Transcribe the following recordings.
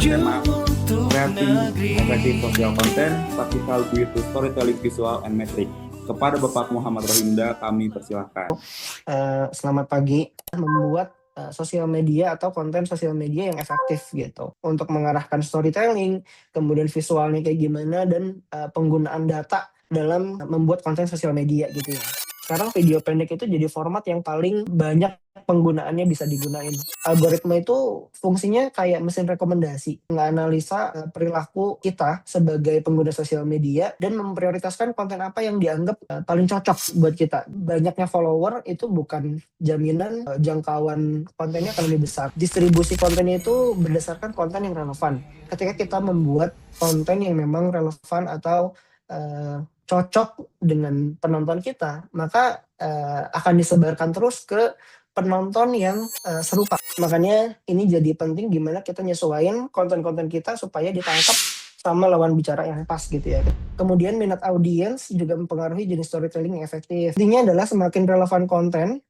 tema Creating Effective Social Content, Practical with Storytelling Visual and Metric. Kepada Bapak Muhammad Rohinda, kami persilahkan. Selamat pagi. Membuat sosial media atau konten sosial media yang efektif gitu untuk mengarahkan storytelling, kemudian visualnya kayak gimana, dan penggunaan data dalam membuat konten sosial media gitu ya. Sekarang video pendek itu jadi format yang paling banyak penggunaannya bisa digunain. Algoritma itu fungsinya kayak mesin rekomendasi, menganalisa perilaku kita sebagai pengguna sosial media dan memprioritaskan konten apa yang dianggap paling cocok buat kita. Banyaknya follower itu bukan jaminan jangkauan kontennya akan lebih besar. Distribusi kontennya itu berdasarkan konten yang relevan. Ketika kita membuat konten yang memang relevan atau cocok dengan penonton kita, maka akan disebarkan terus ke penonton yang serupa. Makanya ini jadi penting gimana kita nyesuaiin konten-konten kita supaya ditangkap sama lawan bicara yang pas gitu ya. Kemudian minat audiens juga mempengaruhi jenis storytelling yang efektif. Intinya adalah semakin relevan konten,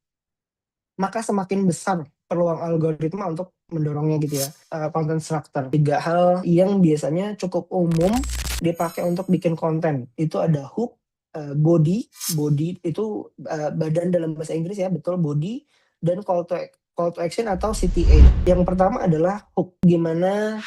maka semakin besar peluang algoritma untuk mendorongnya gitu ya. Content structure. 3 hal yang biasanya cukup umum dipakai untuk bikin konten. Itu ada hook, body itu badan dalam bahasa Inggris ya, betul, body, dan call to action atau CTA. Yang pertama adalah hook, gimana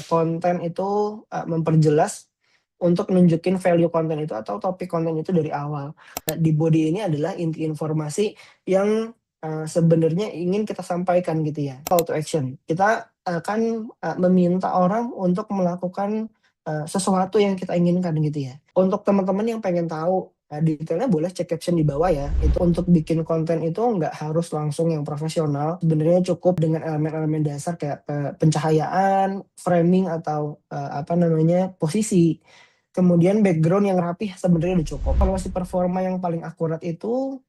konten itu memperjelas untuk nunjukin value konten itu atau topik konten itu dari awal. Di body ini adalah inti informasi yang sebenarnya ingin kita sampaikan gitu ya. Call to action, kita akan meminta orang untuk melakukan sesuatu yang kita inginkan gitu ya. Untuk teman-teman yang pengen tahu detailnya, boleh cek caption di bawah ya. Itu untuk bikin konten itu nggak harus langsung yang profesional. Sebenarnya cukup dengan elemen-elemen dasar kayak pencahayaan, framing atau posisi. Kemudian background yang rapih sebenarnya udah cukup. Evaluasi performa yang paling akurat itu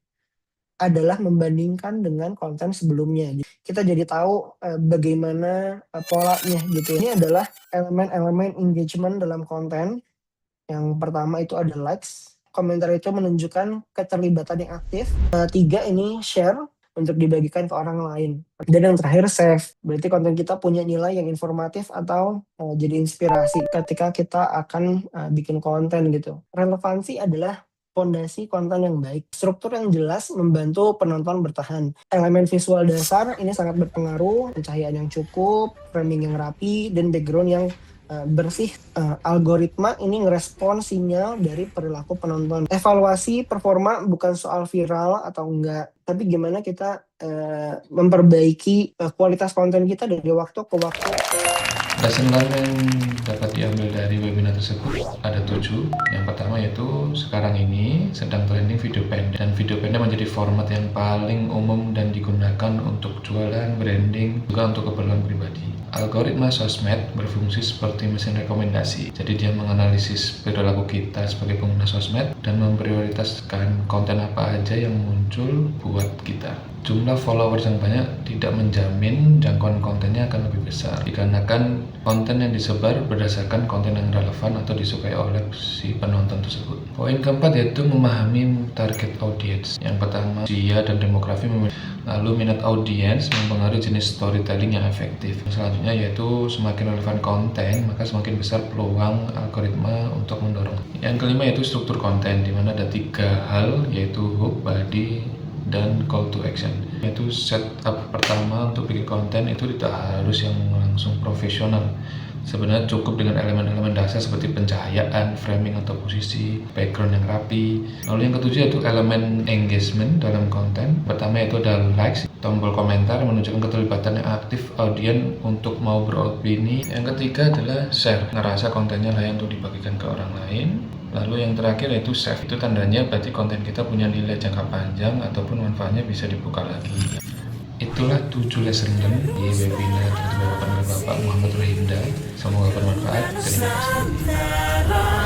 adalah membandingkan dengan konten sebelumnya. Kita jadi tahu bagaimana polanya gitu. Ini adalah elemen-elemen engagement dalam konten. Yang pertama itu ada likes. Komentar itu menunjukkan keterlibatan yang aktif. 3 ini share untuk dibagikan ke orang lain. Dan yang terakhir save. Berarti konten kita punya nilai yang informatif atau jadi inspirasi ketika kita akan bikin konten gitu. Relevansi adalah fondasi konten yang baik. Struktur yang jelas membantu penonton bertahan. Elemen visual dasar ini sangat berpengaruh. Pencahayaan yang cukup, framing yang rapi, dan background yang bersih. Algoritma ini ngerespon sinyal dari perilaku penonton. Evaluasi performa bukan soal viral atau enggak, tapi gimana kita memperbaiki kualitas konten kita dari waktu ke waktu. Lesson learned yang dapat diambil dari webinar tersebut ada 7. Yang pertama yaitu sekarang ini sedang trending video pendek, dan video pendek menjadi format yang paling umum dan digunakan untuk jualan, branding, juga untuk keperluan pribadi. Algoritma sosmed berfungsi seperti mesin rekomendasi, jadi dia menganalisis perilaku kita sebagai pengguna sosmed dan memprioritaskan konten apa aja yang muncul buat kita. Jumlah followers yang banyak tidak menjamin jangkauan kontennya akan lebih besar, dikarenakan konten yang disebar berdasarkan konten yang relevan atau disukai oleh si penonton tersebut. Poin keempat yaitu memahami target audience. Yang pertama, usia dan demografi. Lalu minat audiens mempengaruhi jenis storytelling yang efektif. Selanjutnya yaitu semakin relevan konten, maka semakin besar peluang algoritma untuk mendorong. Yang kelima yaitu struktur konten, di mana ada 3 hal yaitu hook, body, dan call to action. Yaitu setup pertama untuk bikin konten itu tidak harus yang langsung profesional. Sebenarnya cukup dengan elemen-elemen dasar seperti pencahayaan, framing atau posisi, background yang rapi. Lalu yang ketujuh yaitu elemen engagement dalam konten. Pertama yaitu ada likes, tombol komentar menunjukkan keterlibatan yang aktif audiens untuk mau beropini. Yang ketiga adalah share, ngerasa kontennya layak untuk dibagikan ke orang lain. Lalu yang terakhir yaitu save, itu tandanya berarti konten kita punya nilai jangka panjang ataupun manfaatnya bisa dibuka lagi. Itulah 7 lesson learned di webinar yang dibawakan oleh Bapak Muhammad Rohinda. Semoga bermanfaat. Terima kasih.